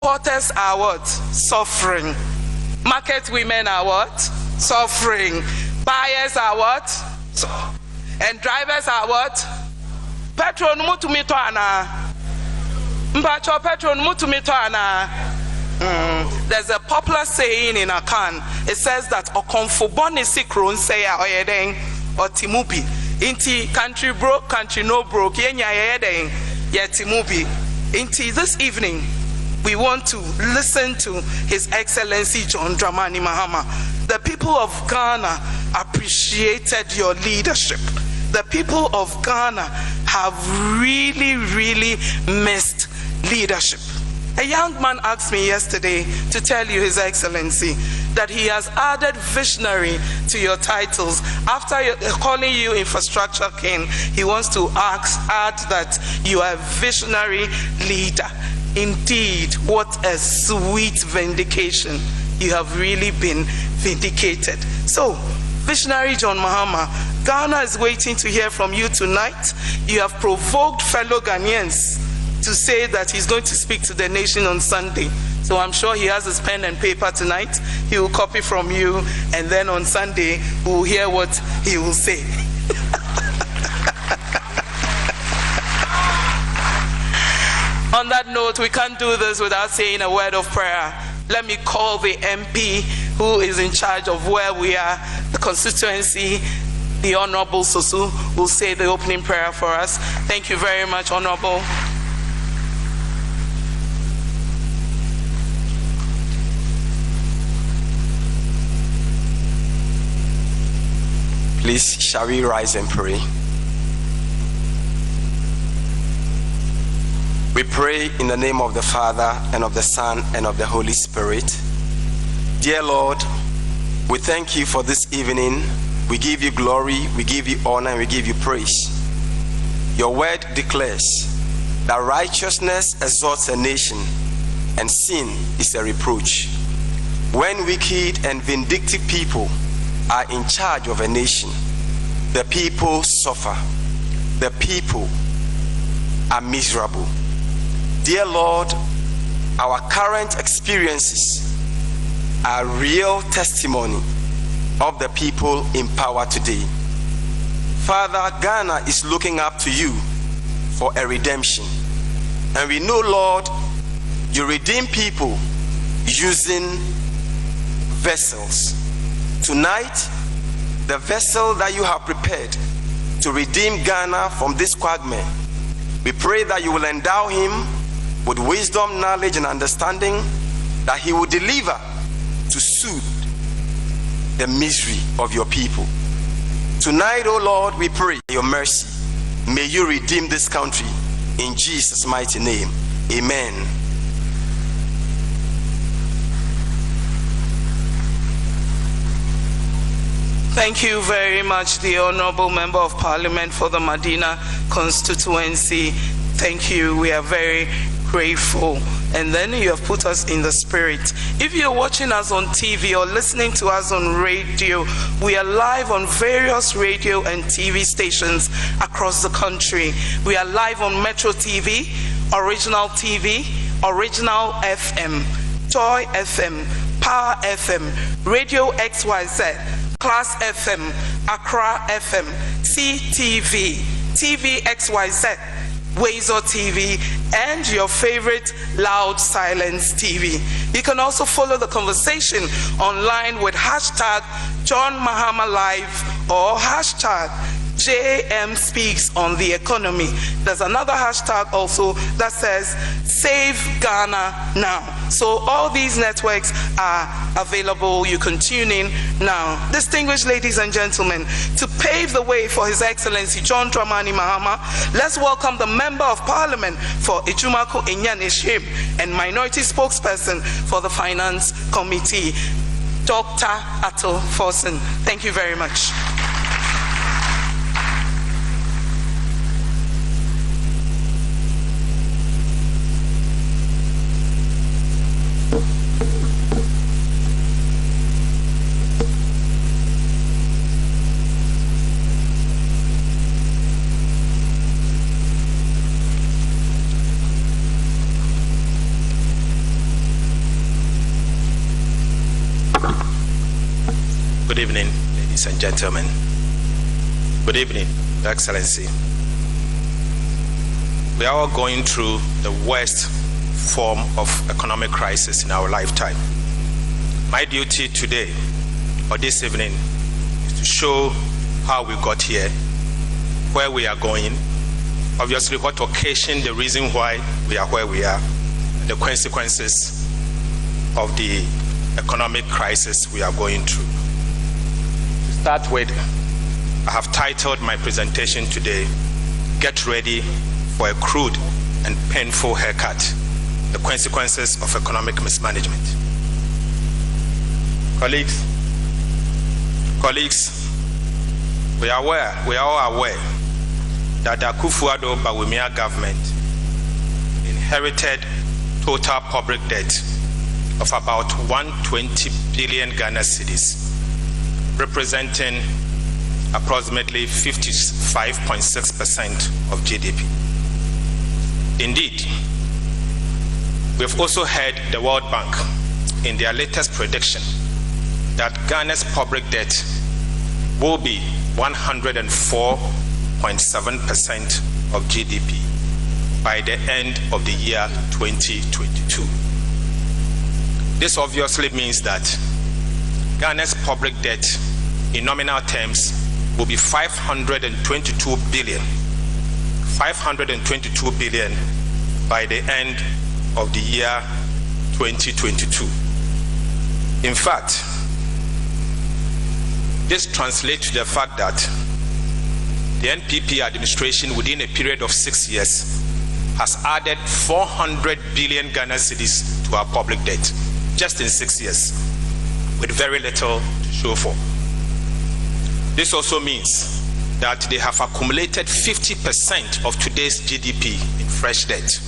Porters are what? Suffering. Market women are what? Suffering. Buyers are what? And drivers are what? Petrol mutumito ana. Mpacho petrol mutumito ana. There's a popular saying in Akan. It says that okonfoboni sikron say oyeden or timupi. Inti country broke, country no broke. Yenya yeden ye timupi. Inti this evening we want to listen to His Excellency John Dramani Mahama. The people of Ghana appreciated your leadership. The people of Ghana have really, really missed leadership. A young man asked me yesterday to tell you, His Excellency, that he has added visionary to your titles. After calling you Infrastructure King, he wants to add that you are a visionary leader. Indeed, what a sweet vindication. You have really been vindicated. So, Visionary John Mahama, Ghana is waiting to hear from you tonight. You have provoked fellow Ghanaians to say that he's going to speak to the nation on Sunday. So I'm sure he has his pen and paper tonight. He will copy from you, and then on Sunday, we'll hear what he will say. On that note, we can't do this without saying a word of prayer. Let me call the MP who is in charge of where we are, the constituency. The Honorable Sosu will say the opening prayer for us. Thank you very much, Honorable. Please, shall we rise and pray? We pray in the name of the Father, and of the Son, and of the Holy Spirit. Dear Lord, we thank you for this evening. We give you glory, we give you honor, and we give you praise. Your word declares that righteousness exalts a nation, and sin is a reproach. When wicked and vindictive people are in charge of a nation, the people suffer. The people are miserable. Dear Lord, our current experiences are real testimony of the people in power today. Father, Ghana is looking up to you for a redemption. And we know, Lord, you redeem people using vessels. Tonight, the vessel that you have prepared to redeem Ghana from this quagmire, we pray that you will endow him with wisdom, knowledge, and understanding, that he will deliver to soothe the misery of your people. Tonight, O Lord, we pray your mercy. May you redeem this country in Jesus' mighty name. Amen. Thank you very much, the Honorable Member of Parliament for the Medina constituency. Thank you. We are very grateful. And then you have put us in the spirit. If you're watching us on TV or listening to us on radio, we are live on various radio and TV stations across the country. We are live on Metro TV, Original TV, Original FM, Joy FM, Power FM, Radio XYZ, Class FM, Accra FM, CTV, TV XYZ, Wazo TV, and your favorite Loud Silence TV. You can also follow the conversation online with hashtag John Mahama Live or hashtag JM Speaks on the Economy. There's another hashtag also that says Save Ghana Now. So all these networks are available. You can tune in now. Distinguished ladies and gentlemen, to pave the way for His Excellency John Dramani Mahama, let's welcome the Member of Parliament for Ejumako Enyanishim and Minority Spokesperson for the Finance Committee, Dr. Ato Forson. Thank you very much. Good evening, ladies and gentlemen. Good evening, Your Excellency. We are all going through the worst form of economic crisis in our lifetime. My duty today, or this evening, is to show how we got here, where we are going, obviously what occasioned the reason why we are where we are, and the consequences of the economic crisis we are going through. To start with, I have titled my presentation today, Get Ready for a Crude and Painful Haircut, the Consequences of Economic Mismanagement. Colleagues, we are all aware that the Akufo-Addo government inherited total public debt of about 120 billion Ghana cedis, representing approximately 55.6% of GDP. Indeed, we've also heard the World Bank in their latest prediction that Ghana's public debt will be 104.7% of GDP by the end of the year 2022. This obviously means that Ghana's public debt in nominal terms will be 522 billion by the end of the year 2022. In fact, this translates to the fact that the NPP administration within a period of 6 years has added 400 billion Ghana cedis to our public debt, just in 6 years, with very little to show for. This also means that they have accumulated 50% of today's GDP in fresh debt.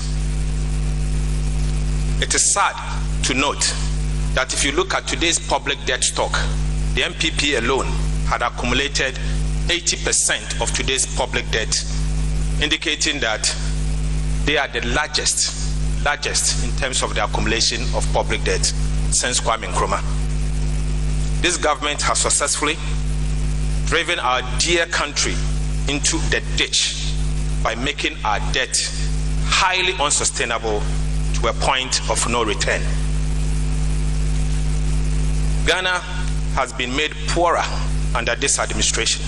It is sad to note that if you look at today's public debt stock, the MPP alone had accumulated 80% of today's public debt, indicating that they are the largest in terms of the accumulation of public debt since Kwame Nkrumah. This government has successfully driven our dear country into the ditch by making our debt highly unsustainable to a point of no return. Ghana has been made poorer under this administration.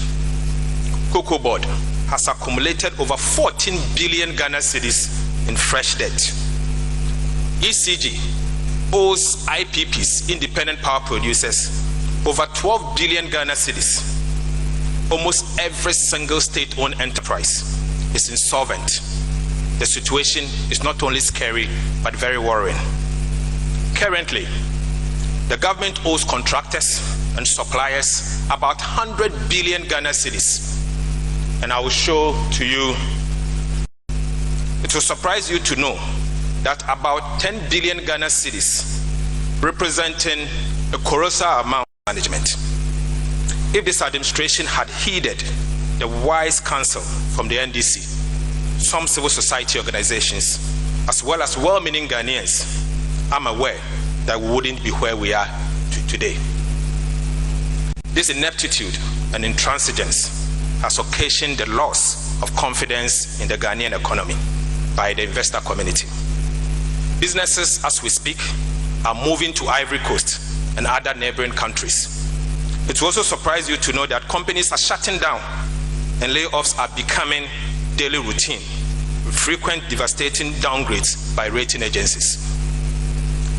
Cocoa Board has accumulated over 14 billion Ghana cedis in fresh debt. ECG owes IPPs, independent power producers, over 12 billion Ghana cedis. Almost every single state-owned enterprise is insolvent. The situation is not only scary, but very worrying. Currently, the government owes contractors and suppliers about 100 billion Ghana cedis. And I will show to you, it will surprise you to know that about 10 billion Ghana cedis, representing a colossal amount of management. If this administration had heeded the wise counsel from the NDC, some civil society organizations, as well as well-meaning Ghanaians, I'm aware that we wouldn't be where we are today. This ineptitude and intransigence has occasioned the loss of confidence in the Ghanaian economy by the investor community. Businesses, as we speak, are moving to Ivory Coast and other neighboring countries. It will also surprise you to know that companies are shutting down and layoffs are becoming daily routine, with frequent devastating downgrades by rating agencies.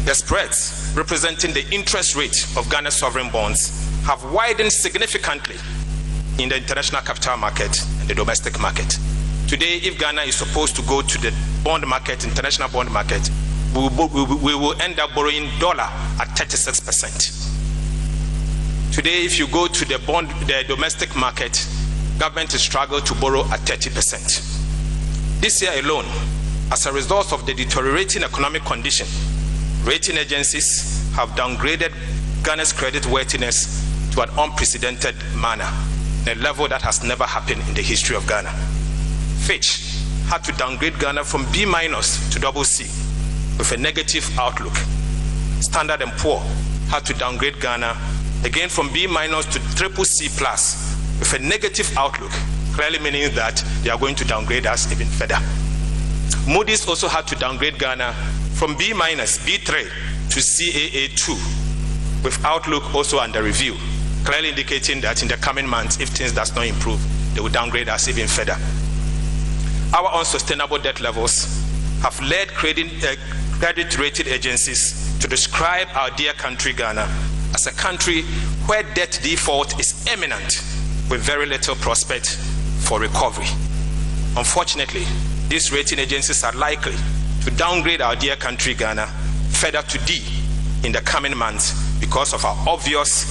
The spreads representing the interest rate of Ghana's sovereign bonds have widened significantly in the international capital market and the domestic market. Today, if Ghana is supposed to go to the bond market, international bond market, we will end up borrowing dollar at 36%. Today, if you go to the domestic market, government is struggling to borrow at 30%. This year alone, as a result of the deteriorating economic condition, rating agencies have downgraded Ghana's credit worthiness to an unprecedented manner, a level that has never happened in the history of Ghana. Fitch had to downgrade Ghana from B- to CC with a negative outlook. Standard & Poor had to downgrade Ghana again from B- to triple C+, with a negative outlook, clearly meaning that they are going to downgrade us even further. Moody's also had to downgrade Ghana from B-, B3 to CAA2, with outlook also under review, clearly indicating that in the coming months, if things does not improve, they will downgrade us even further. Our unsustainable debt levels have led credit rating agencies to describe our dear country Ghana as a country where debt default is imminent, with very little prospect for recovery. Unfortunately, these rating agencies are likely to downgrade our dear country Ghana further to D in the coming months because of our obvious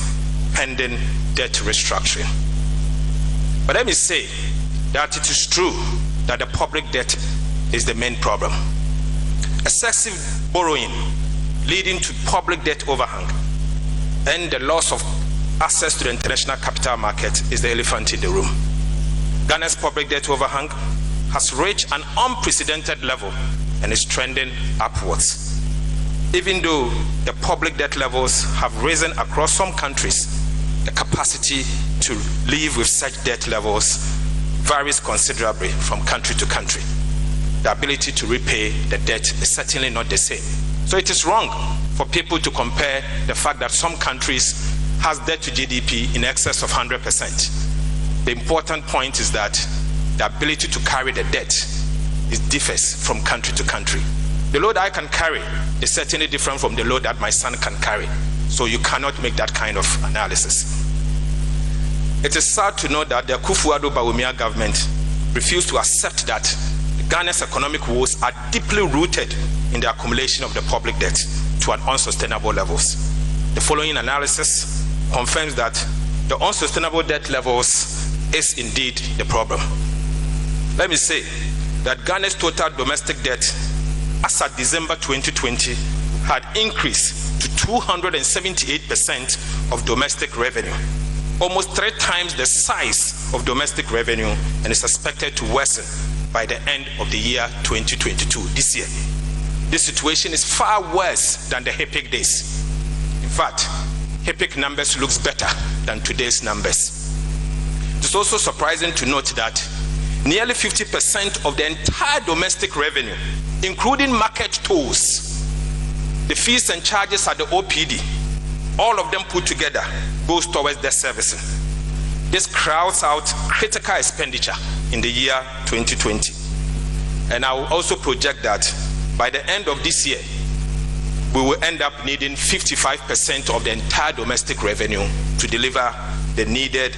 pending debt restructuring. But let me say that it is true that the public debt is the main problem. Excessive borrowing leading to public debt overhang and the loss of access to the international capital market is the elephant in the room. Ghana's public debt overhang has reached an unprecedented level and is trending upwards. Even though the public debt levels have risen across some countries, the capacity to live with such debt levels varies considerably from country to country. The ability to repay the debt is certainly not the same. So it is wrong for people to compare the fact that some countries has debt to GDP in excess of 100%. The important point is that the ability to carry the debt differs from country to country. The load I can carry is certainly different from the load that my son can carry. So you cannot make that kind of analysis. It is sad to know that the Akufo-Addo government refused to accept that Ghana's economic woes are deeply rooted in the accumulation of the public debt to an unsustainable levels. The following analysis confirms that the unsustainable debt levels is indeed the problem. Let me say that Ghana's total domestic debt as at December 2020 had increased to 278% of domestic revenue, almost 3 times the size of domestic revenue, and is expected to worsen by the end of the year 2022, this year. This situation is far worse than the HIPIC days. In fact, HIPIC numbers looks better than today's numbers. It is also surprising to note that nearly 50% of the entire domestic revenue, including market tolls, the fees and charges at the OPD, all of them put together, goes towards debt servicing. This crowds out critical expenditure in the year 2020. And I will also project that by the end of this year, we will end up needing 55% of the entire domestic revenue to deliver the needed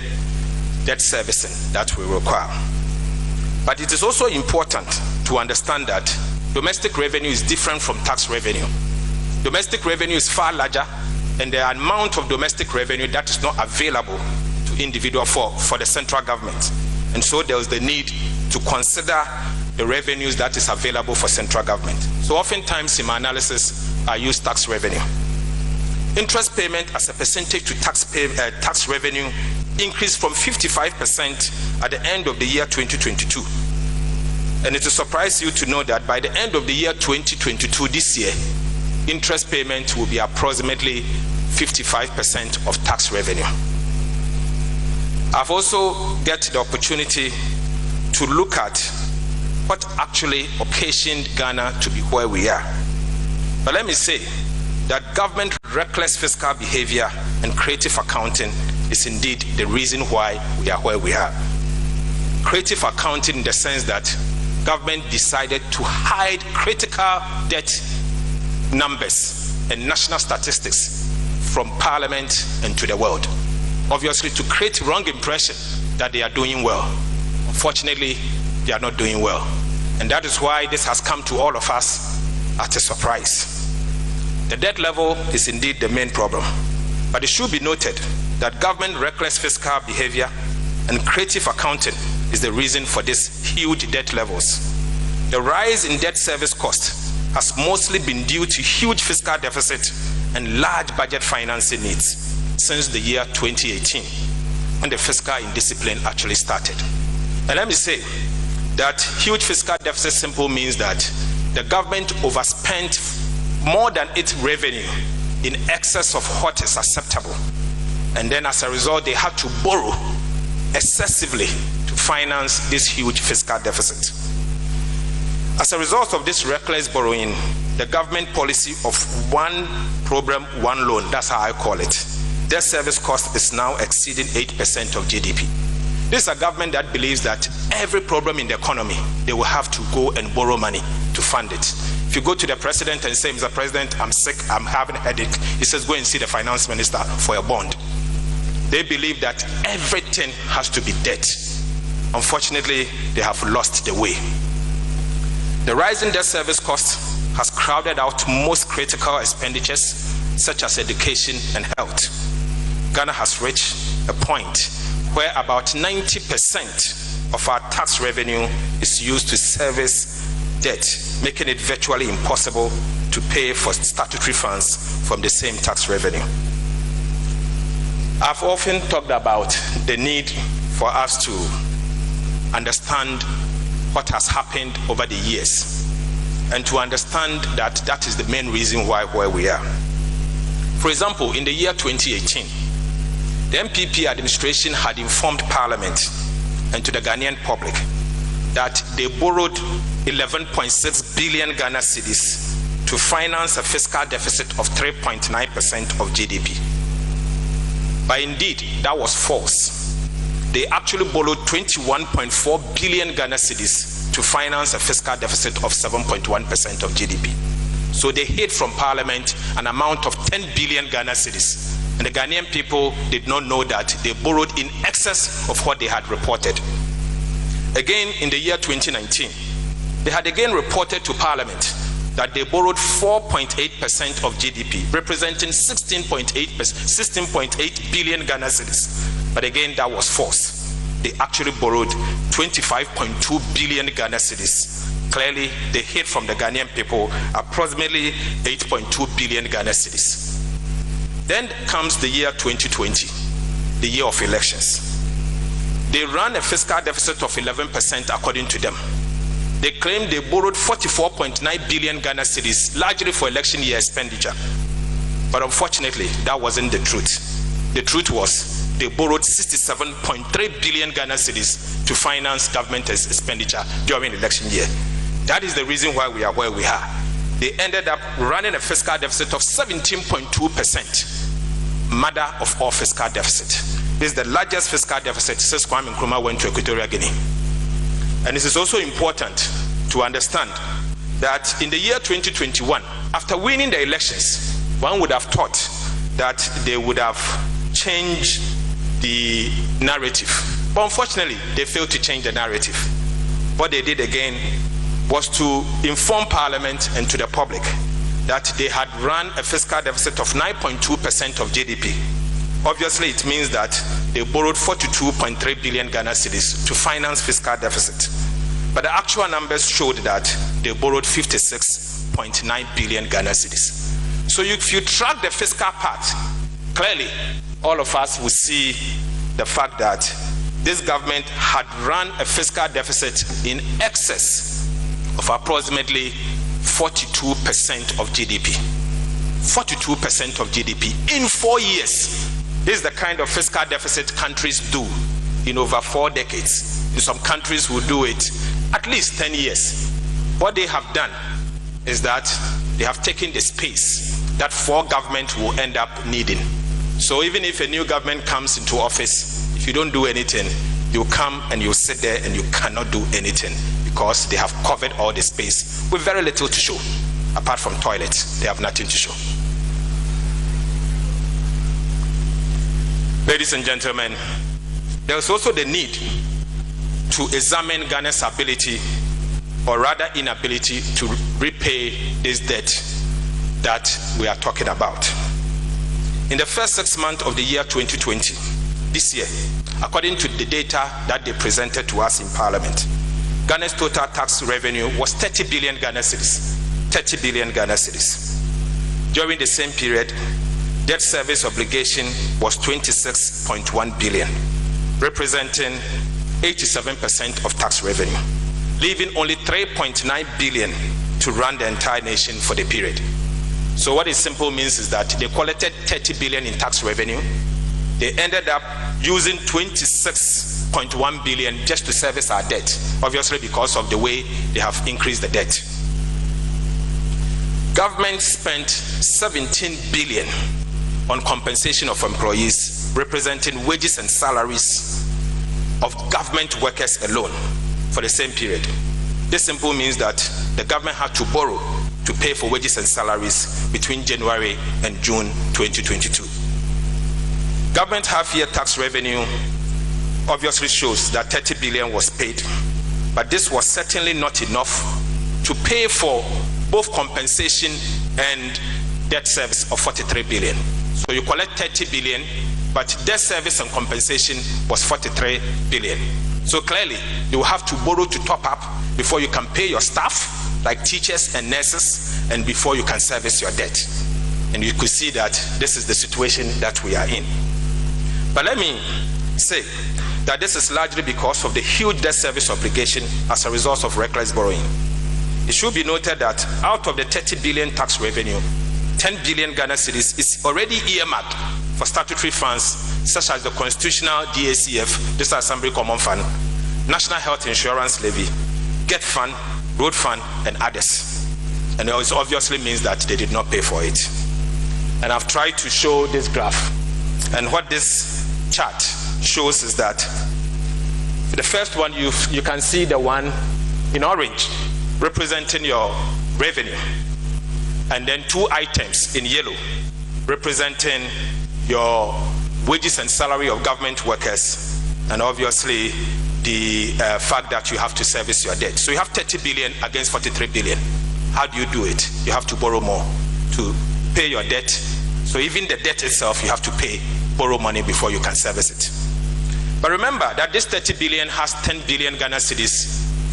debt servicing that we require. But it is also important to understand that domestic revenue is different from tax revenue. Domestic revenue is far larger, and the amount of domestic revenue that is not available to individual for the central government. And so there is the need to consider the revenues that is available for central government. So oftentimes in my analysis, I use tax revenue. Interest payment as a percentage to tax revenue increased from 55% at the end of the year 2022. And it will surprise you to know that by the end of the year 2022, this year, interest payment will be approximately 55% of tax revenue. I've also got the opportunity to look at what actually occasioned Ghana to be where we are. But let me say that government reckless fiscal behavior and creative accounting is indeed the reason why we are where we are. Creative accounting in the sense that government decided to hide critical debt numbers and national statistics from Parliament and to the world, obviously to create wrong impression that they are doing well. Unfortunately, they are not doing well. And that is why this has come to all of us at a surprise. The debt level is indeed the main problem. But it should be noted that government reckless fiscal behavior and creative accounting is the reason for these huge debt levels. The rise in debt service cost has mostly been due to huge fiscal deficit and large budget financing needs since the year 2018, when the fiscal indiscipline actually started. And let me say that huge fiscal deficit simply means that the government overspent more than its revenue in excess of what is acceptable. And then as a result, they had to borrow excessively to finance this huge fiscal deficit. As a result of this reckless borrowing, the government policy of one problem, one loan, that's how I call it, debt service cost is now exceeding 8% of GDP. This is a government that believes that every problem in the economy, they will have to go and borrow money to fund it. If you go to the president and say, Mr. President, I'm sick, I'm having a headache, he says, go and see the finance minister for a bond. They believe that everything has to be debt. Unfortunately, they have lost the way. The rising debt service cost has crowded out most critical expenditures, such as education and health. Ghana has reached a point where about 90% of our tax revenue is used to service debt, making it virtually impossible to pay for statutory funds from the same tax revenue. I've often talked about the need for us to understand what has happened over the years and to understand that that is the main reason why where we are. For example, in the year 2018, the MPP administration had informed Parliament and to the Ghanaian public that they borrowed 11.6 billion Ghana cedis to finance a fiscal deficit of 3.9% of GDP. But indeed, that was false. They actually borrowed 21.4 billion Ghana cedis to finance a fiscal deficit of 7.1% of GDP. So they hid from Parliament an amount of 10 billion Ghana cedis. And the Ghanaian people did not know that they borrowed in excess of what they had reported. Again, in the year 2019, they had again reported to Parliament that they borrowed 4.8% of GDP, representing 16.8 billion Ghana cedis. But again, that was false. They actually borrowed 25.2 billion Ghana cedis. Clearly, they hid from the Ghanaian people approximately 8.2 billion Ghana cedis. Then comes the year 2020, the year of elections. They ran a fiscal deficit of 11% according to them. They claimed they borrowed 44.9 billion Ghana cedis, largely for election year expenditure. But unfortunately, that wasn't the truth. The truth was they borrowed 67.3 billion Ghana cedis to finance government expenditure during election year. That is the reason why we are where we are. They ended up running a fiscal deficit of 17.2%, mother of all fiscal deficit. This is the largest fiscal deficit since Kwame Nkrumah went to Equatorial Guinea. And this is also important to understand that in the year 2021, after winning the elections, one would have thought that they would have changed the narrative. But unfortunately, they failed to change the narrative. What they did again was to inform Parliament and to the public that they had run a fiscal deficit of 9.2% of GDP. Obviously, it means that they borrowed 42.3 billion Ghana cedis to finance fiscal deficit. But the actual numbers showed that they borrowed 56.9 billion Ghana cedis. So if you track the fiscal part, clearly, all of us will see the fact that this government had run a fiscal deficit in excess of approximately 42% of GDP. 42% of GDP in 4 years. This is the kind of fiscal deficit countries do in over 4 decades. In some countries will do it at least 10 years. What they have done is that they have taken the space that 4 governments will end up needing. So even if a new government comes into office, if you don't do anything, you come and you sit there and you cannot do anything because they have covered all the space with very little to show. Apart from toilets, they have nothing to show. Ladies and gentlemen, there is also the need to examine Ghana's ability, or rather inability, to repay this debt that we are talking about. In the first 6 months of the year 2020, this year, according to the data that they presented to us in Parliament, Ghana's total tax revenue was 30 billion Ghana cedis. 30 billion Ghana cedis. During the same period, debt service obligation was 26.1 billion, representing 87% of tax revenue, leaving only 3.9 billion to run the entire nation for the period. So what it simply means is that they collected 30 billion in tax revenue, they ended up using 26.1 billion just to service our debt, obviously because of the way they have increased the debt. Government spent 17 billion on compensation of employees, representing wages and salaries of government workers alone for the same period. This simply means that the government had to borrow to pay for wages and salaries between January and June 2022. Government half-year tax revenue obviously shows that 30 billion was paid, but this was certainly not enough to pay for both compensation and debt service of 43 billion. So you collect 30 billion, but debt service and compensation was 43 billion. So clearly, you will have to borrow to top up before you can pay your staff, like teachers and nurses, and before you can service your debt. And you could see that this is the situation that we are in. But let me say that this is largely because of the huge debt service obligation as a result of reckless borrowing. It should be noted that out of the 30 billion tax revenue, 10 billion Ghana cedis is already earmarked for statutory funds such as the constitutional DACF, this Assembly Common Fund, National Health Insurance Levy, GET Fund, Road Fund, and others. And it obviously means that they did not pay for it. And I've tried to show this graph. And what this chart shows is that the first one, you can see the one in orange, representing your revenue, and then two items in yellow representing your wages and salary of government workers, and obviously the fact that you have to service your debt. So you have 30 billion against 43 billion. How do you do it? You have to borrow more to pay your debt. So even the debt itself, you have to borrow money before you can service it. But remember that this 30 billion has 10 billion Ghana cedis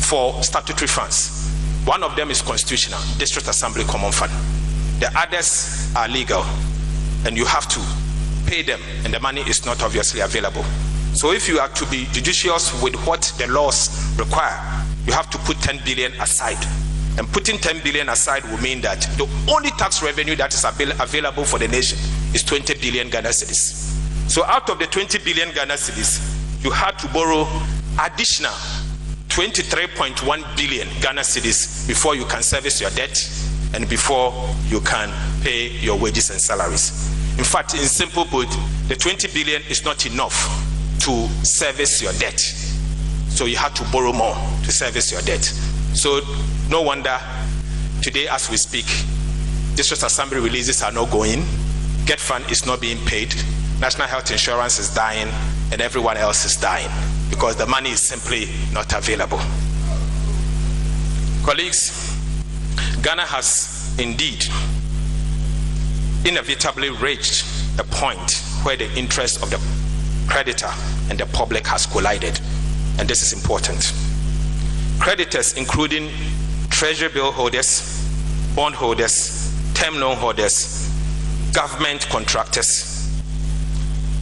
for statutory funds. One of them is constitutional, District Assembly Common Fund. The others are legal, and you have to pay them, and the money is not obviously available. So if you are to be judicious with what the laws require, you have to put 10 billion aside. And putting 10 billion aside will mean that the only tax revenue that is available for the nation is 20 billion Ghana cedis. So out of the 20 billion Ghana cedis, you had to borrow additional 23.1 billion Ghana cedis before you can service your debt and before you can pay your wages and salaries. In fact, in simple put, the 20 billion is not enough to service your debt. So you had to borrow more to service your debt. So no wonder today as we speak, District Assembly releases are not going, GET Fund is not being paid, National Health Insurance is dying, and everyone else is dying because the money is simply not available. Colleagues, Ghana has indeed inevitably reached a point where the interest of the creditor and the public has collided, and this is important. Creditors including treasury bill holders, bond holders, term loan holders, government contractors,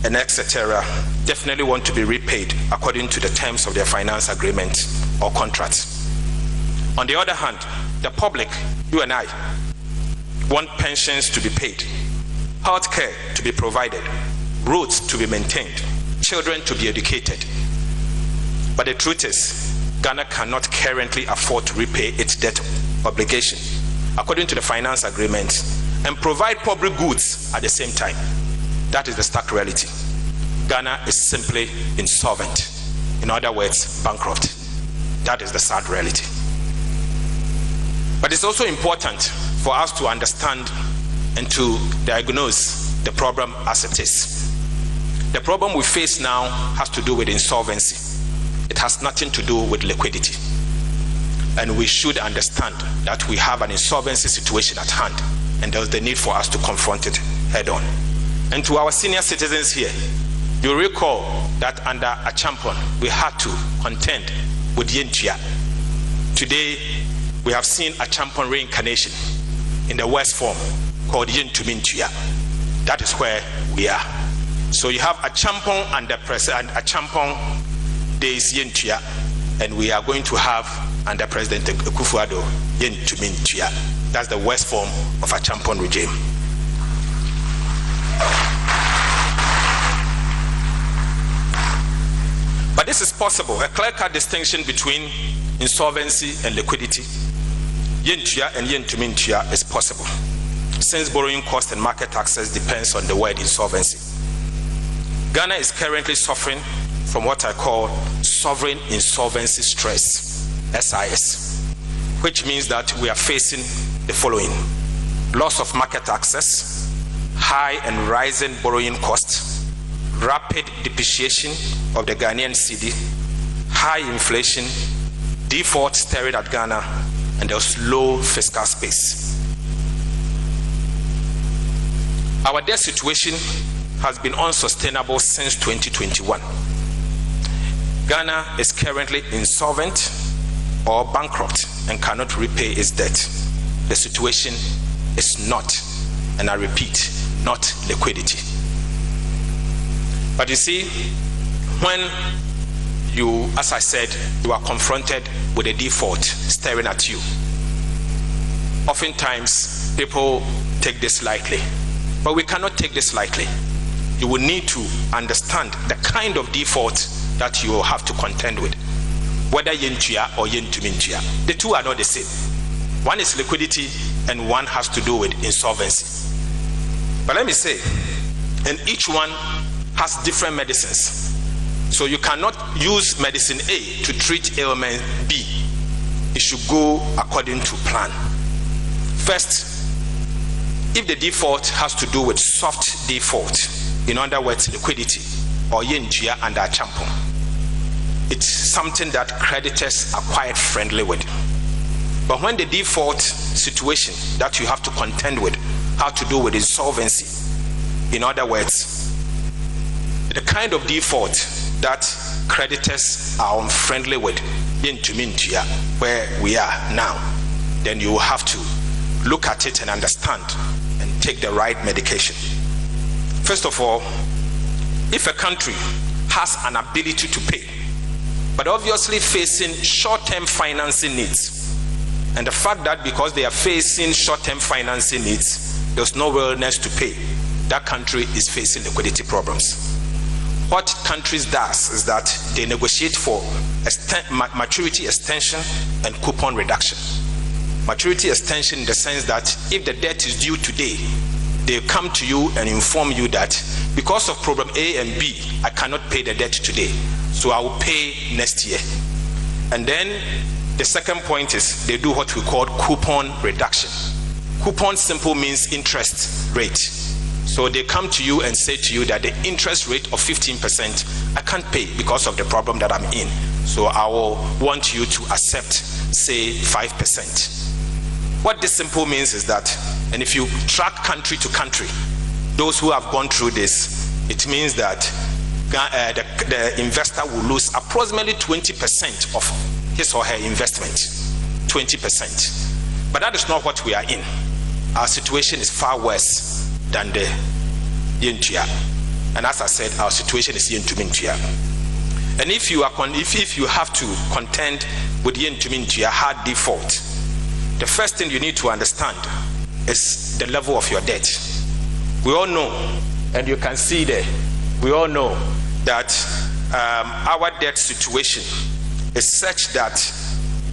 and etc. definitely want to be repaid according to the terms of their finance agreement or contract. On the other hand, the public, you and I, want pensions to be paid, health care to be provided, roads to be maintained, children to be educated. But the truth is, Ghana cannot currently afford to repay its debt obligation according to the finance agreement and provide public goods at the same time. That is the stark reality. Ghana is simply insolvent. In other words, bankrupt. That is the sad reality. But it's also important for us to understand and to diagnose the problem as it is. The problem we face now has to do with insolvency. It has nothing to do with liquidity. And we should understand that we have an insolvency situation at hand, and there's the need for us to confront it head on. And to our senior citizens here, you recall that under Achampon, we had to contend with Yentua. Today, we have seen Achampon reincarnation in the West form called Yentumintua. That is where we are. So you have Achampon under Prez and Achampon, there is Yentua, and we are going to have under President Akufo-Addo Yentumintua. That's the West form of Achampon regime. this is possible. A clear-cut distinction between insolvency and liquidity, yentua and yentumintua, is possible, since borrowing cost and market access depends on the word insolvency. Ghana is currently suffering from what I call sovereign insolvency stress, SIS, which means that we are facing the following: loss of market access, high and rising borrowing costs, rapid depreciation of the Ghanaian cedi, high inflation, default staring at Ghana, and there's low fiscal space. Our debt situation has been unsustainable since 2021. Ghana is currently insolvent or bankrupt and cannot repay its debt. The situation is not, and I repeat, not liquidity. But you see, when you, as I said, you are confronted with a default staring at you, oftentimes people take this lightly. But we cannot take this lightly. You will need to understand the kind of default that you will have to contend with, whether yentua or yentumintua. The two are not the same. One is liquidity and one has to do with insolvency. But let me say, and each one has different medicines. So you cannot use medicine A to treat ailment B. It should go according to plan. First, if the default has to do with soft default, in other words, liquidity, or yentua and achampon, it's something that creditors are quite friendly with. But when the default situation that you have to contend with has to do with insolvency, in other words, the kind of default that creditors are unfriendly with, yentumintua, where we are now, then you will have to look at it and understand and take the right medication. First of all, if a country has an ability to pay, but obviously facing short-term financing needs, and the fact that because they are facing short-term financing needs, there's no willingness to pay, that country is facing liquidity problems. What countries does is that they negotiate for maturity extension and coupon reduction. Maturity extension in the sense that if the debt is due today, they come to you and inform you that because of problem A and B, I cannot pay the debt today, so I will pay next year. And then the second point is they do what we call coupon reduction. Coupon simple means interest rate. So they come to you and say to you that the interest rate of 15%, I can't pay because of the problem that I'm in. So I will want you to accept, say, 5%. What this simple means is that, and if you track country to country, those who have gone through this, it means that the investor will lose approximately 20% of his or her investment. 20%. But that is not what we are in. Our situation is far worse than the yentua. And as I said, our situation is yentumintua. And if you have to contend with yentumintua, hard default, the first thing you need to understand is the level of your debt. We all know, and you can see there, we all know that our debt situation is such that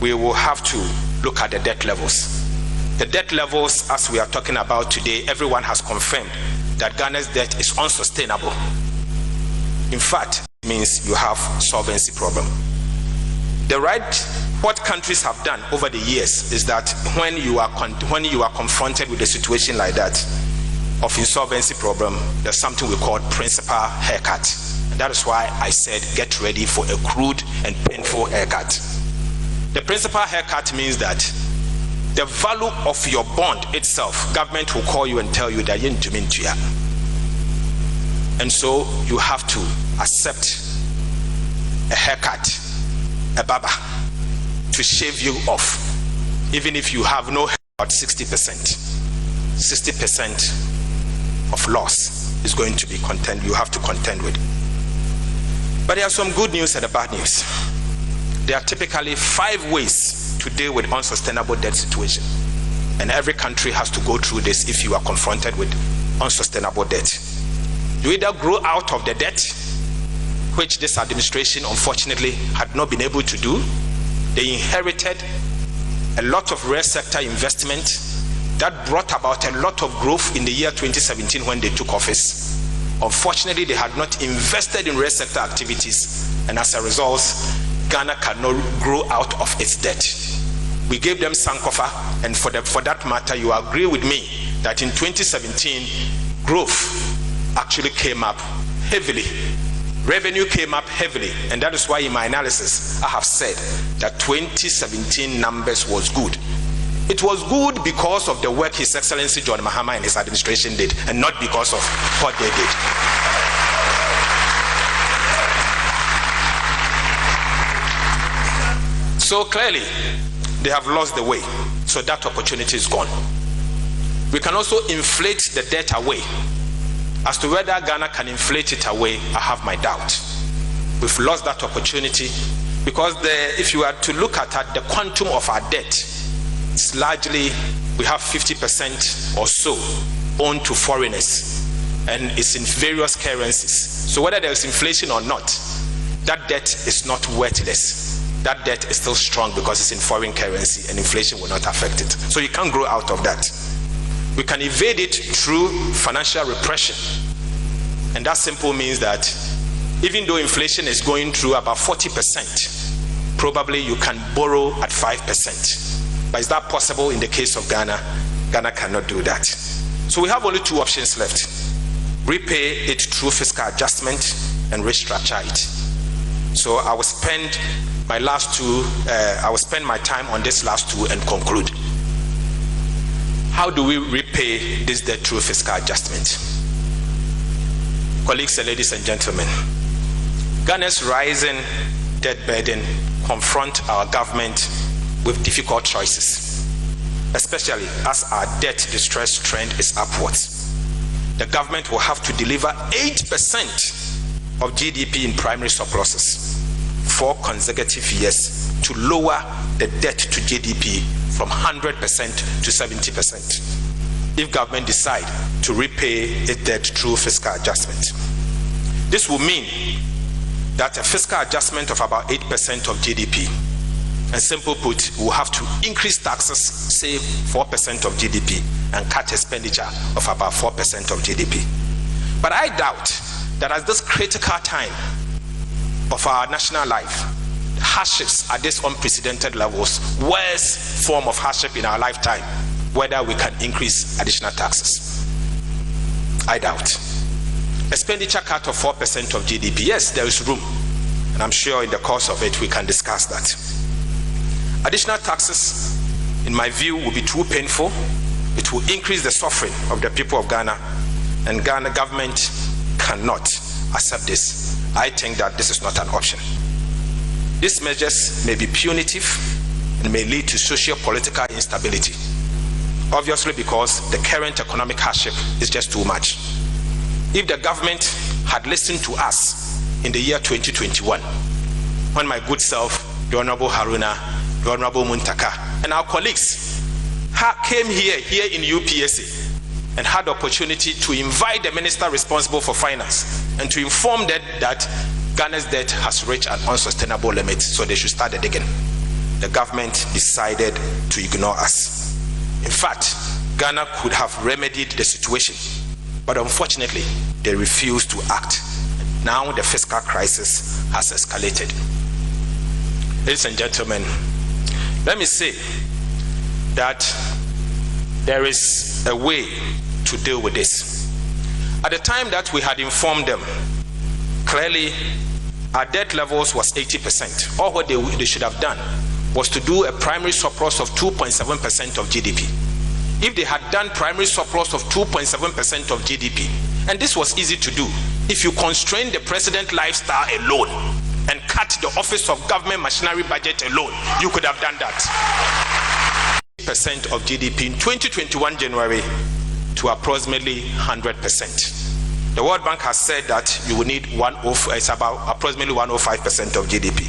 we will have to look at the debt levels. The debt levels, as we are talking about today, everyone has confirmed that Ghana's debt is unsustainable. In fact, it means you have solvency problem. What countries have done over the years is that when you are confronted with a situation like that of insolvency problem, there's something we call principal haircut. And that is why I said get ready for a crude and painful haircut. The principal haircut means that the value of your bond itself, government will call you and tell you that yentumintua. And so you have to accept a haircut, a baba, to shave you off, even if you have no hair, about 60%. 60% of loss is going to be you have to contend with. But there are some good news and the bad news. There are typically 5 ways to deal with unsustainable debt situation. And every country has to go through this if you are confronted with unsustainable debt. You either grow out of the debt, which this administration unfortunately had not been able to do. They inherited a lot of real sector investment that brought about a lot of growth in the year 2017 when they took office. Unfortunately, they had not invested in real sector activities, and as a result, Ghana cannot grow out of its debt. We gave them Sankofa, and for that matter, you agree with me that in 2017, growth actually came up heavily. Revenue came up heavily, and that is why in my analysis, I have said that 2017 numbers was good. It was good because of the work His Excellency John Mahama and his administration did, and not because of what they did. So clearly, they have lost the way, so that opportunity is gone. We can also inflate the debt away. As to whether Ghana can inflate it away, I have my doubt. We've lost that opportunity because if you are to look at the quantum of our debt, it's largely, we have 50% or so owned to foreigners, and it's in various currencies. So whether there is inflation or not, that debt is not worthless. That debt is still strong because it's in foreign currency, and inflation will not affect it. So you can't grow out of that. We can evade it through financial repression, and that simple means that even though inflation is going through about 40%, probably you can borrow at 5%. But is that possible in the case of Ghana? Ghana cannot do that. So we have only two options left: repay it through fiscal adjustment and restructure it. So I will spend my time on this last two and conclude. How do we repay this debt through fiscal adjustment? Colleagues and ladies and gentlemen, Ghana's rising debt burden confront our government with difficult choices, especially as our debt distress trend is upwards. The government will have to deliver 8% of GDP in primary surpluses 4 consecutive years to lower the debt to GDP from 100% to 70% if government decide to repay its debt through fiscal adjustment. This will mean that a fiscal adjustment of about 8% of GDP, and simple put, we'll have to increase taxes, save 4% of GDP, and cut expenditure of about 4% of GDP. But I doubt that at this critical time of our national life, hardships at these unprecedented levels, worst form of hardship in our lifetime, whether we can increase additional taxes. I doubt. Expenditure cut of 4% of GDP, yes, there is room, and I'm sure in the course of it we can discuss that. Additional taxes, in my view, will be too painful. It will increase the suffering of the people of Ghana, and Ghana government cannot accept this. I think that this is not an option. These measures may be punitive and may lead to socio-political instability, obviously because the current economic hardship is just too much. If the government had listened to us in the year 2021, when my good self, the Honorable Haruna, the Honorable Muntaka, and our colleagues came here in UPSA and had the opportunity to invite the minister responsible for finance and to inform them that Ghana's debt has reached an unsustainable limit, so they should start the digging. The government decided to ignore us. In fact, Ghana could have remedied the situation, but unfortunately, they refused to act. Now the fiscal crisis has escalated. Ladies and gentlemen, let me say that there is a way to deal with this. At the time that we had informed them, clearly our debt levels was 80%. All what they should have done was to do a primary surplus of 2.7% of GDP. If they had done primary surplus of 2.7% of GDP, and this was easy to do, if you constrain the president lifestyle alone and cut the Office of Government Machinery budget alone, you could have done that. Percent of GDP in 2021 January to approximately 100%. The World Bank has said that you will need it's about approximately 105% of GDP.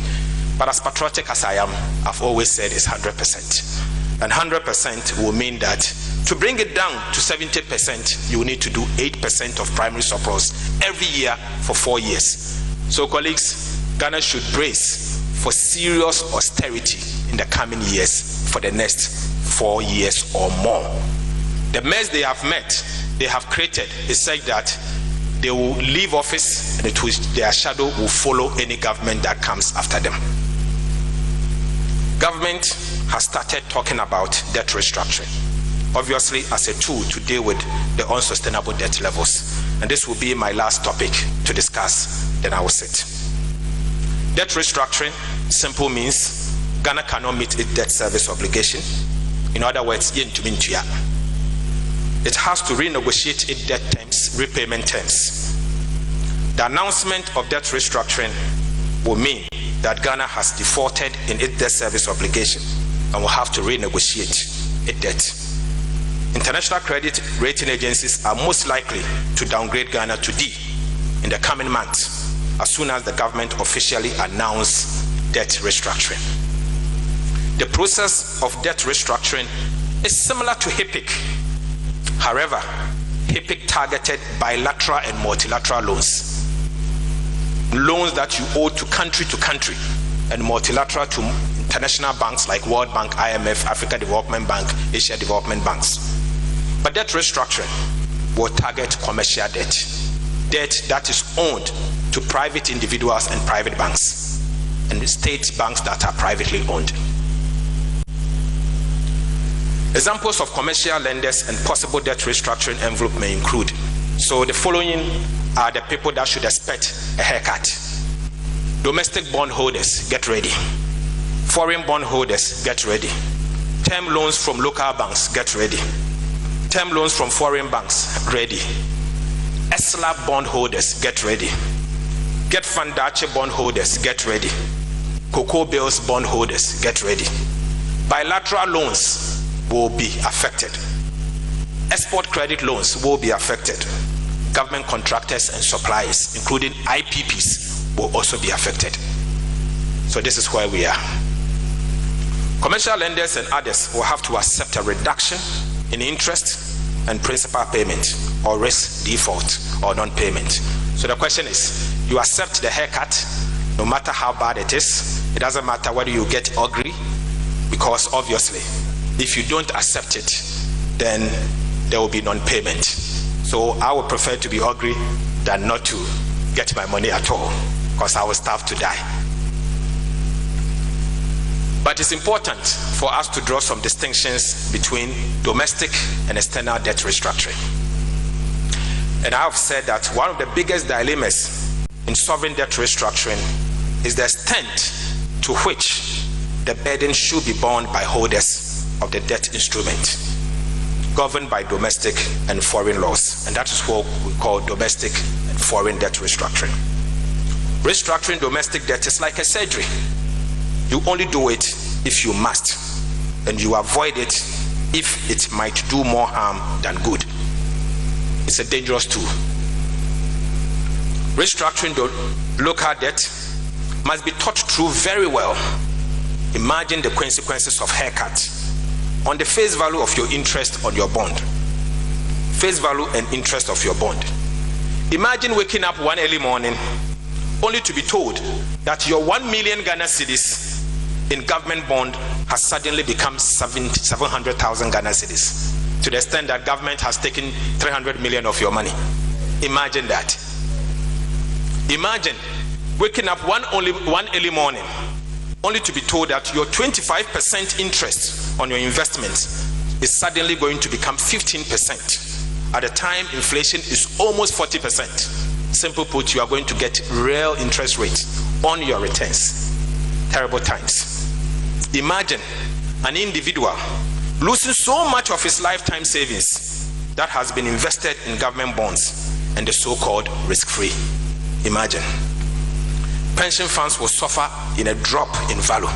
But as patriotic as I am, I've always said it's 100%. And 100% will mean that to bring it down to 70%, you will need to do 8% of primary surplus every year for 4 years. So colleagues, Ghana should brace for serious austerity in the coming years for the next 4 years or more. The mess they have created is such that they will leave office and their shadow will follow any government that comes after them. Government has started talking about debt restructuring, obviously as a tool to deal with the unsustainable debt levels. And this will be my last topic to discuss, then I will sit. Debt restructuring, simple means Ghana cannot meet its debt service obligation. In other words, it has to renegotiate its debt terms, repayment terms. The announcement of debt restructuring will mean that Ghana has defaulted in its debt service obligation and will have to renegotiate its debt. International credit rating agencies are most likely to downgrade Ghana to D in the coming months, as soon as the government officially announces debt restructuring. The process of debt restructuring is similar to HIPIC. However, HIPIC targeted bilateral and multilateral loans that you owe to country, and multilateral to international banks like World Bank, IMF, Africa Development Bank, Asia Development Banks. But debt restructuring will target commercial debt that is owned to private individuals and private banks, and state banks that are privately owned. Examples of commercial lenders and possible debt restructuring envelope may include. So the following are the people that should expect a haircut. Domestic bond holders, get ready. Foreign bond holders, get ready. Term loans from local banks, get ready. Term loans from foreign banks, ready. ESLA bond holders, get ready. Get Fandache bond holders, get ready. Cocoa Bills bond holders, get ready. Bilateral loans will be affected. Export credit loans will be affected. Government contractors and suppliers, including IPPs, will also be affected. So this is where we are. Commercial lenders and others will have to accept a reduction in interest and principal payment, or risk default or non-payment. So the question is, you accept the haircut no matter how bad it is. It doesn't matter whether you get ugly, because obviously if you don't accept it, then there will be non-payment. So I would prefer to be ugly than not to get my money at all, because I will starve to die. But it's important for us to draw some distinctions between domestic and external debt restructuring. And I have said that one of the biggest dilemmas in sovereign debt restructuring is the extent to which the burden should be borne by holders of the debt instrument, governed by domestic and foreign laws. And that is what we call domestic and foreign debt restructuring. Restructuring domestic debt is like a surgery. You only do it if you must, and you avoid it if it might do more harm than good. It's a dangerous tool. Restructuring local debt must be thought through very well. Imagine the consequences of haircut on the face value of your interest on your bond. Face value and interest of your bond. Imagine waking up one early morning only to be told that your 1 million Ghana cedis in government bond has suddenly become 700,000 Ghana cedis, to the extent that government has taken 300 million of your money. Imagine that. Imagine waking up one early morning only to be told that your 25% interest on your investment is suddenly going to become 15%. At a time inflation is almost 40%. Simple put, you are going to get real interest rates on your returns. Terrible times. Imagine an individual losing so much of his lifetime savings that has been invested in government bonds and the so-called risk-free. Imagine. Pension funds will suffer in a drop in value.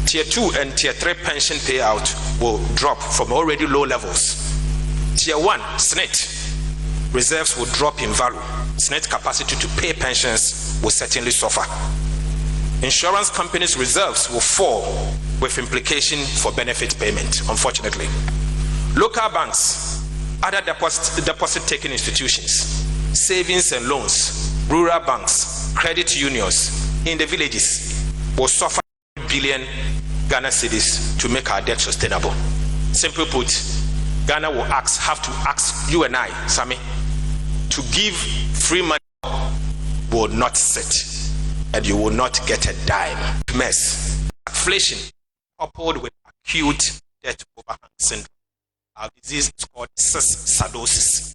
Tier 2 and Tier 3 pension payout will drop from already low levels. Tier 1, SNIT, reserves will drop in value. SNIT capacity to pay pensions will certainly suffer. Insurance companies' reserves will fall, with implication for benefit payment, unfortunately. Local banks, other deposit-taking institutions, savings and loans, rural banks, credit unions in the villages will suffer billion Ghana cedis to make our debt sustainable. Simply put, Ghana will have to ask you and I, Sammy, to give free money will not sit, and you will not get a dime. Mess. Inflation coupled with acute debt overhang syndrome. Our disease is called sardosis.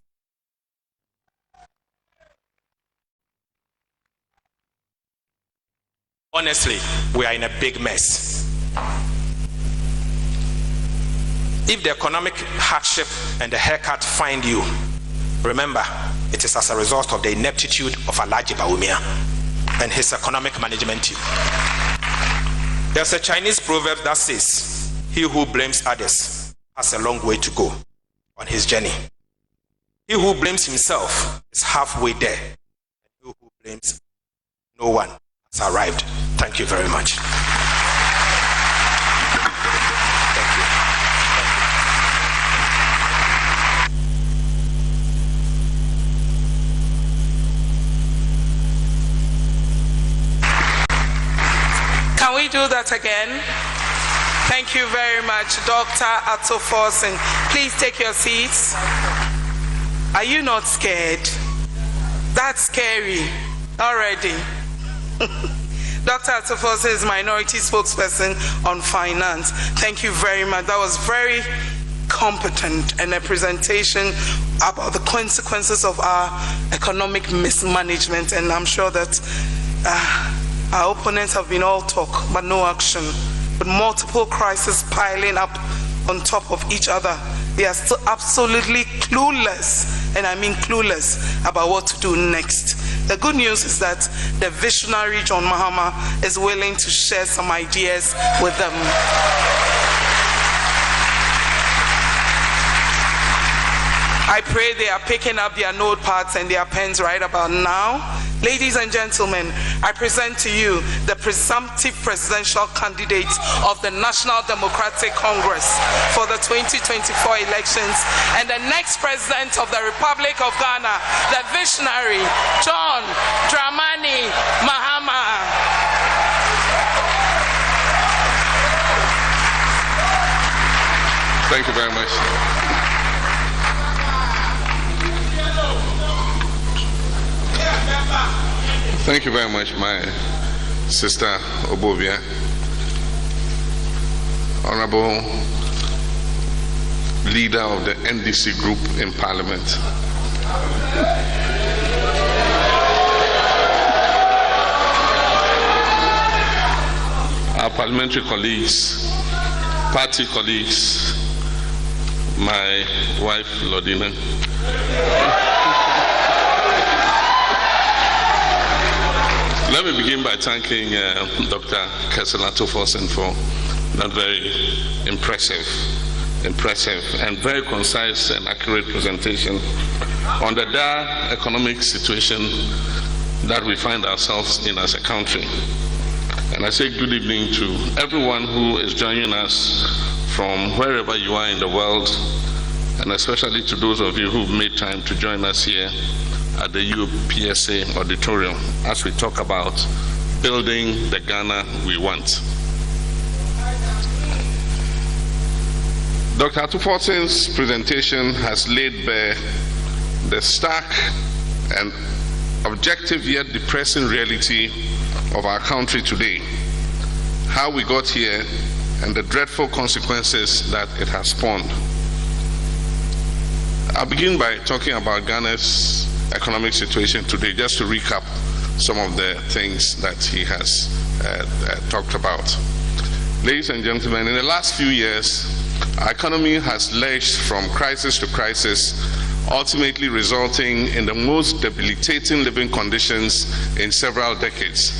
Honestly, we are in a big mess. If the economic hardship and the haircut find you, remember, it is as a result of the ineptitude of Alhaji Bawumia and his economic management team. There's a Chinese proverb that says, he who blames others has a long way to go on his journey. He who blames himself is halfway there. And he who blames no one has arrived. Thank you very much. Thank you. Can we do that again? Thank you very much, Dr. Atoforsen. Please take your seats. Are you not scared? That's scary already. Dr. Atoforsen is minority spokesperson on finance. Thank you very much. That was very competent and a presentation about the consequences of our economic mismanagement, and I'm sure that our opponents have been all talk but no action, with multiple crises piling up on top of each other. They are still absolutely clueless, and I mean clueless, about what to do next. The good news is that the visionary John Mahama is willing to share some ideas with them. I pray they are picking up their notepads and their pens right about now. Ladies and gentlemen, I present to you the presumptive presidential candidate of the National Democratic Congress for the 2024 elections and the next president of the Republic of Ghana, the visionary John Dramani Mahama. Thank you very much. Thank you very much, my sister Obovia. Honorable leader of the NDC group in Parliament. Our parliamentary colleagues, party colleagues, my wife Lodina. Let me begin by thanking Dr. Atoforsen for that very impressive and very concise and accurate presentation on the dire economic situation that we find ourselves in as a country. And I say good evening to everyone who is joining us from wherever you are in the world, and especially to those of you who've made time to join us here at the UPSA auditorium as we talk about building the Ghana we want. Dr. Atoforsen's presentation has laid bare the stark and objective yet depressing reality of our country today, how we got here, and the dreadful consequences that it has spawned. I'll begin by talking about Ghana's economic situation today, just to recap some of the things that he has talked about. Ladies and gentlemen, in the last few years, our economy has lurched from crisis to crisis, ultimately resulting in the most debilitating living conditions in several decades.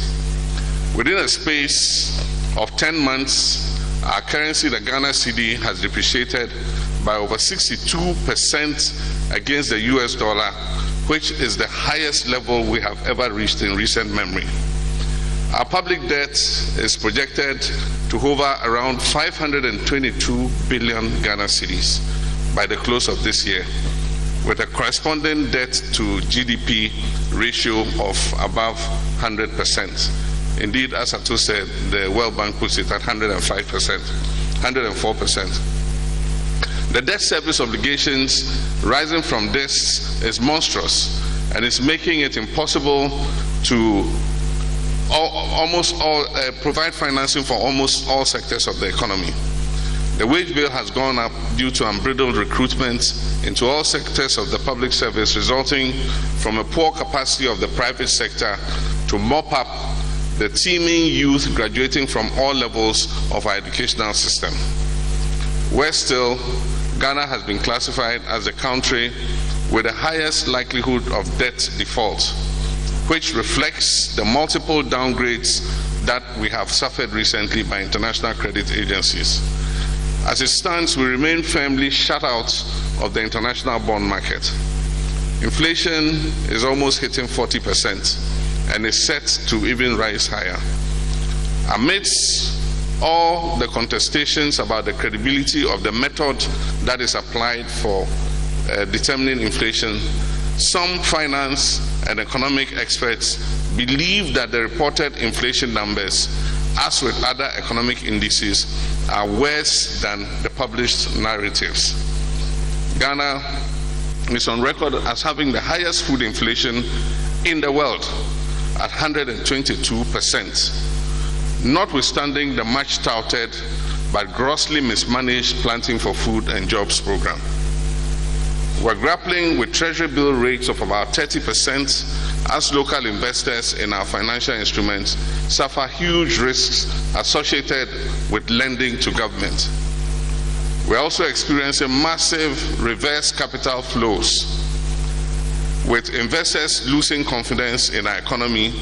Within a space of 10 months, our currency, the Ghana cedi, has depreciated by over 62% against the US dollar, which is the highest level we have ever reached in recent memory. Our public debt is projected to hover around 522 billion Ghana cedis by the close of this year, with a corresponding debt to GDP ratio of above 100%. Indeed, as Ato said, the World Bank puts it at 105%, 104%. The debt service obligations rising from this is monstrous and is making it impossible to provide financing for almost all sectors of the economy. The wage bill has gone up due to unbridled recruitment into all sectors of the public service, resulting from a poor capacity of the private sector to mop up the teeming youth graduating from all levels of our educational system. Worse still, Ghana has been classified as a country with the highest likelihood of debt default, which reflects the multiple downgrades that we have suffered recently by international credit agencies. As it stands, we remain firmly shut out of the international bond market. Inflation is almost hitting 40% and is set to even rise higher. Amidst all the contestations about the credibility of the method that is applied for determining inflation, some finance and economic experts believe that the reported inflation numbers, as with other economic indices, are worse than the published narratives. Ghana is on record as having the highest food inflation in the world at 122%, notwithstanding the much touted but grossly mismanaged Planting for Food and Jobs program. We're grappling with treasury bill rates of about 30% as local investors in our financial instruments suffer huge risks associated with lending to government. We're also experiencing massive reverse capital flows, with investors losing confidence in our economy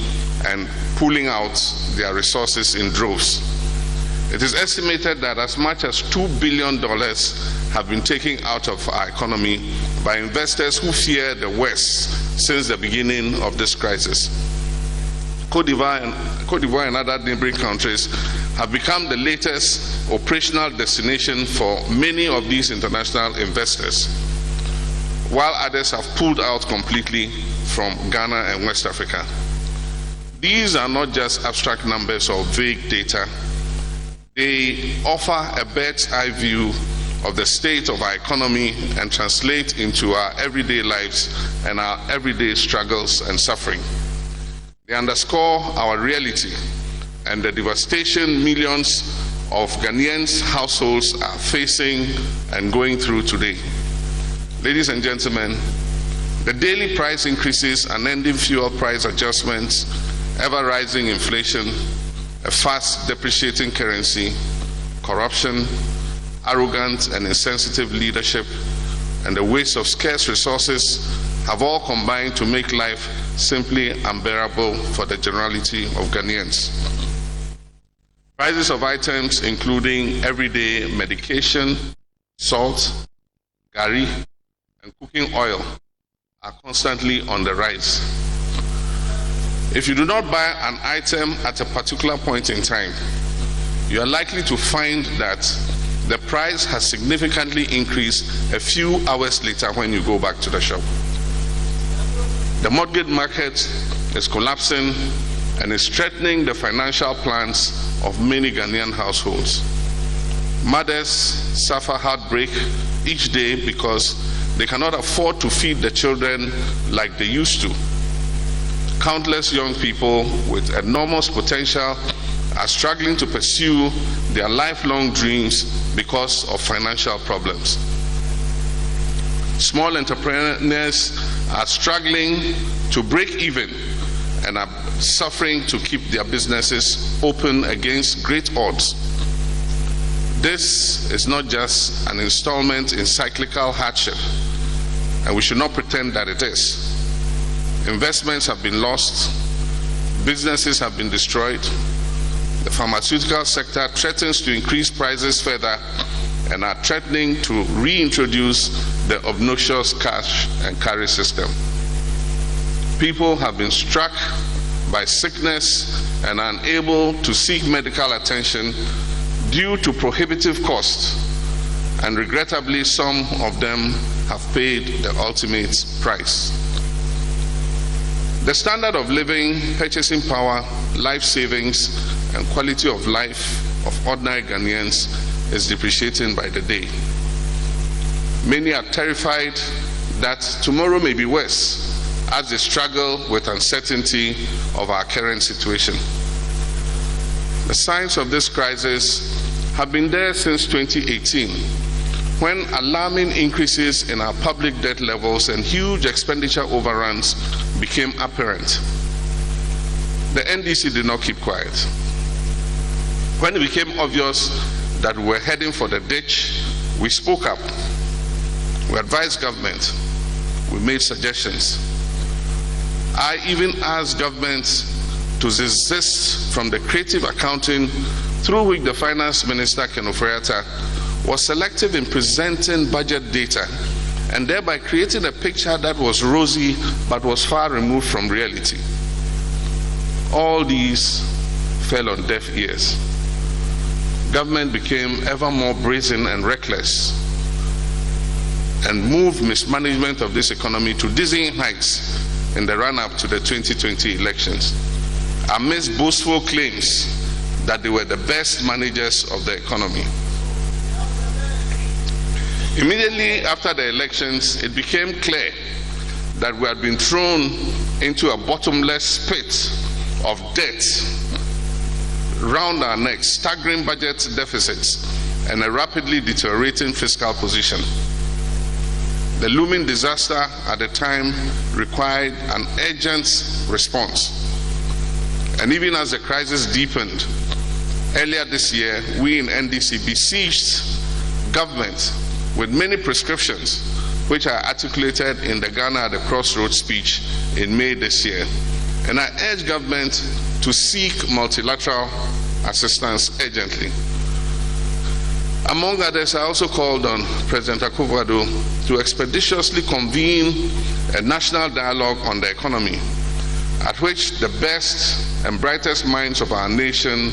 and pulling out their resources in droves. It is estimated that as much as $2 billion have been taken out of our economy by investors who fear the West since the beginning of this crisis. Cote d'Ivoire and other neighboring countries have become the latest operational destination for many of these international investors, while others have pulled out completely from Ghana and West Africa. These are not just abstract numbers or vague data. They offer a bird's eye view of the state of our economy and translate into our everyday lives and our everyday struggles and suffering. They underscore our reality and the devastation millions of Ghanaians' households are facing and going through today. Ladies and gentlemen, the daily price increases, unending fuel price adjustments, ever-rising inflation, a fast depreciating currency, corruption, arrogant and insensitive leadership, and the waste of scarce resources have all combined to make life simply unbearable for the generality of Ghanaians. Prices of items including everyday medication, salt, gari, and cooking oil are constantly on the rise. If you do not buy an item at a particular point in time, you are likely to find that the price has significantly increased a few hours later when you go back to the shop. The mortgage market is collapsing and is threatening the financial plans of many Ghanaian households. Mothers suffer heartbreak each day because they cannot afford to feed the children like they used to. Countless young people with enormous potential are struggling to pursue their lifelong dreams because of financial problems. Small entrepreneurs are struggling to break even and are suffering to keep their businesses open against great odds. This is not just an installment in cyclical hardship, and we should not pretend that it is. Investments have been lost, businesses have been destroyed, the pharmaceutical sector threatens to increase prices further and are threatening to reintroduce the obnoxious cash and carry system. People have been struck by sickness and are unable to seek medical attention due to prohibitive costs, and regrettably some of them have paid the ultimate price. The standard of living, purchasing power, life savings, and quality of life of ordinary Ghanaians is depreciating by the day. Many are terrified that tomorrow may be worse as they struggle with uncertainty of our current situation. The signs of this crisis have been there since 2018, when alarming increases in our public debt levels and huge expenditure overruns became apparent. The NDC did not keep quiet. When it became obvious that we were heading for the ditch, we spoke up. We advised government. We made suggestions. I even asked government to desist from the creative accounting through which the Finance Minister, Ken Ofori-Atta, was selective in presenting budget data and thereby creating a picture that was rosy but was far removed from reality. All these fell on deaf ears. Government became ever more brazen and reckless and moved mismanagement of this economy to dizzying heights in the run-up to the 2020 elections, amidst boastful claims that they were the best managers of the economy. Immediately after the elections, it became clear that we had been thrown into a bottomless pit of debt round our necks, staggering budget deficits, and a rapidly deteriorating fiscal position. The looming disaster at the time required an urgent response. And even as the crisis deepened, earlier this year, we in NDC besieged government with many prescriptions, which are articulated in the Ghana at the Crossroads speech in May this year. And I urge government to seek multilateral assistance urgently. Among others, I also called on President Akufo-Addo to expeditiously convene a national dialogue on the economy, at which the best and brightest minds of our nation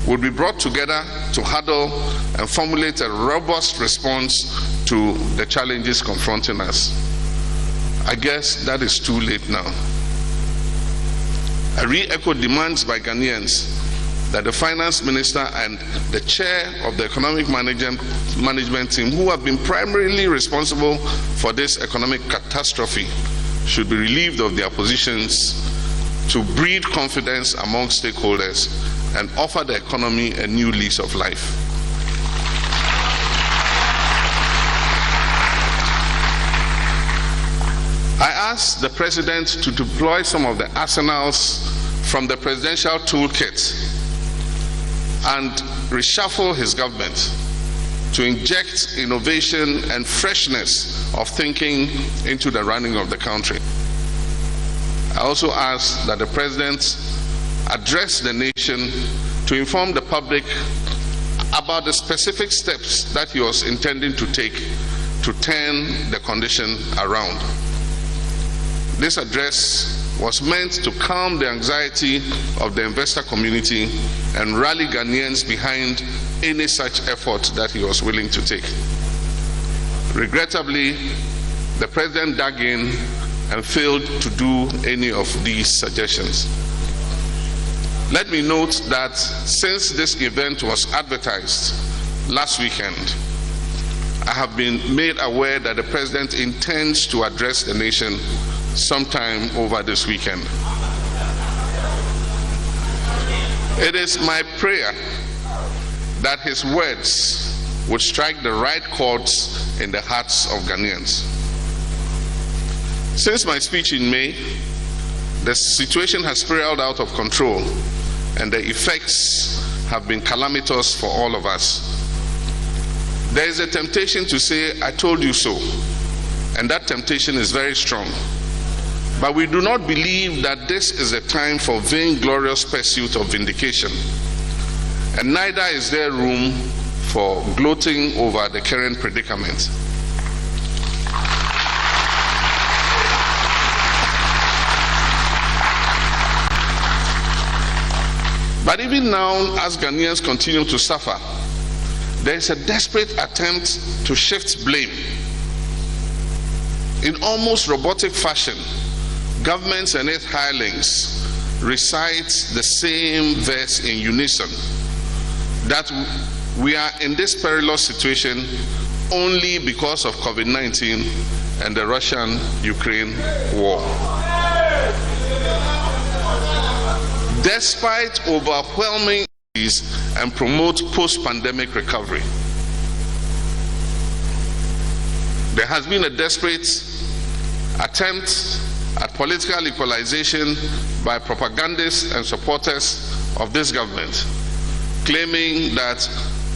would be brought together to huddle and formulate a robust response to the challenges confronting us. I guess that is too late now. I re-echo demands by Ghanaians that the Finance Minister and the Chair of the Economic Management Team, who have been primarily responsible for this economic catastrophe, should be relieved of their positions to breed confidence among stakeholders and offer the economy a new lease of life. I asked the President to deploy some of the arsenals from the presidential toolkit and reshuffle his government to inject innovation and freshness of thinking into the running of the country. I also asked that the President address the nation to inform the public about the specific steps that he was intending to take to turn the condition around. This address was meant to calm the anxiety of the investor community and rally Ghanaians behind any such effort that he was willing to take. Regrettably, the President dug in and failed to do any of these suggestions. Let me note that since this event was advertised last weekend, I have been made aware that the President intends to address the nation sometime over this weekend. It is my prayer that his words would strike the right chords in the hearts of Ghanaians. Since my speech in May, the situation has spiraled out of control and the effects have been calamitous for all of us. There is a temptation to say, "I told you so," and that temptation is very strong. But we do not believe that this is a time for vainglorious pursuit of vindication, and neither is there room for gloating over the current predicament. But even now, as Ghanaians continue to suffer, there is a desperate attempt to shift blame. In almost robotic fashion, governments and its hirelings recite the same verse in unison, that we are in this perilous situation only because of COVID-19 and the Russian-Ukraine war. Despite overwhelming and promote post-pandemic recovery, there has been a desperate attempt at political equalization by propagandists and supporters of this government, claiming that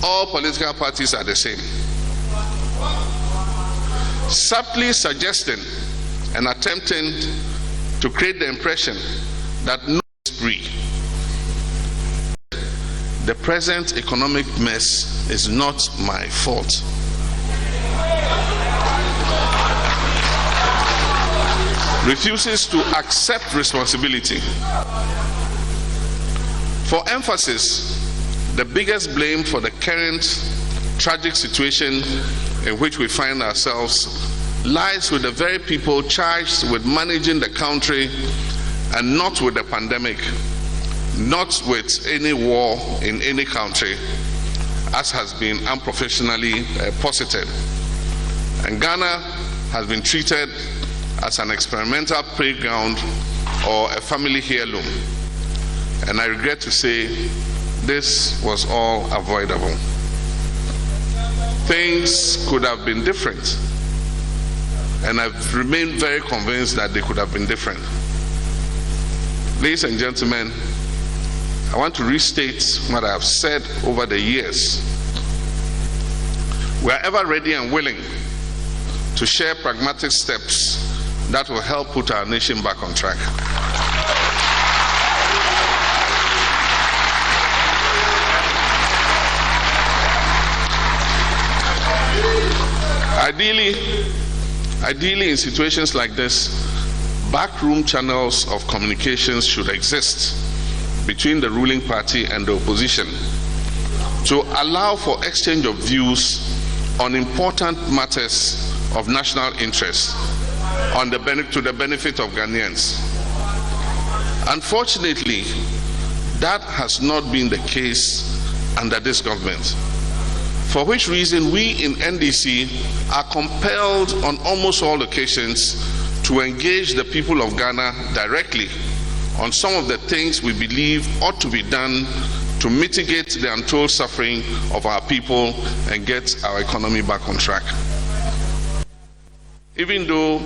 all political parties are the same, subtly suggesting and attempting to create the impression that no is free. The present economic mess is not my fault. Refuses to accept responsibility. For emphasis, the biggest blame for the current tragic situation in which we find ourselves lies with the very people charged with managing the country, and not with the pandemic, not with any war in any country, as has been unprofessionally posited. And Ghana has been treated as an experimental playground or a family heirloom. And I regret to say this was all avoidable. Things could have been different, and I've remained very convinced that they could have been different. Ladies and gentlemen, I want to restate what I have said over the years. We are ever ready and willing to share pragmatic steps that will help put our nation back on track. Ideally, in situations like this, backroom channels of communications should exist between the ruling party and the opposition to allow for exchange of views on important matters of national interest to the benefit of Ghanaians. Unfortunately, that has not been the case under this government, for which reason we in NDC are compelled on almost all occasions to engage the people of Ghana directly on some of the things we believe ought to be done to mitigate the untold suffering of our people and get our economy back on track. Even though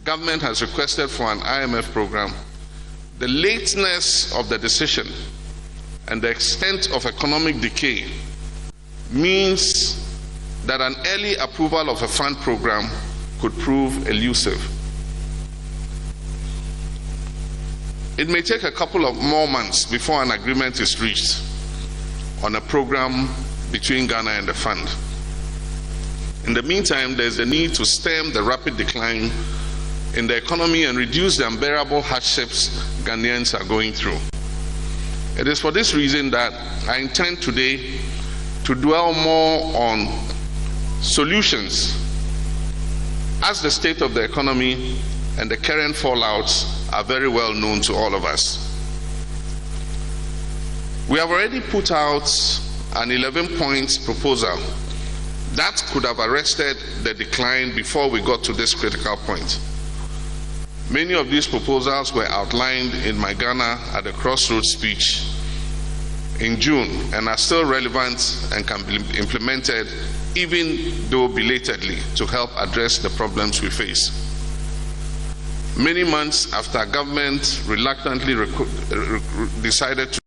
government has requested for an IMF program, the lateness of the decision and the extent of economic decay means that an early approval of a fund program could prove elusive. It may take a couple of more months before an agreement is reached on a program between Ghana and the fund. In the meantime, there is a need to stem the rapid decline in the economy and reduce the unbearable hardships Ghanaians are going through. It is for this reason that I intend today to dwell more on solutions, as the state of the economy and the current fallouts are very well known to all of us. We have already put out an 11-point proposal that could have arrested the decline before we got to this critical point. Many of these proposals were outlined in my Ghana at the Crossroads speech in June and are still relevant and can be implemented, even though belatedly, to help address the problems we face. Many months after government reluctantly decided to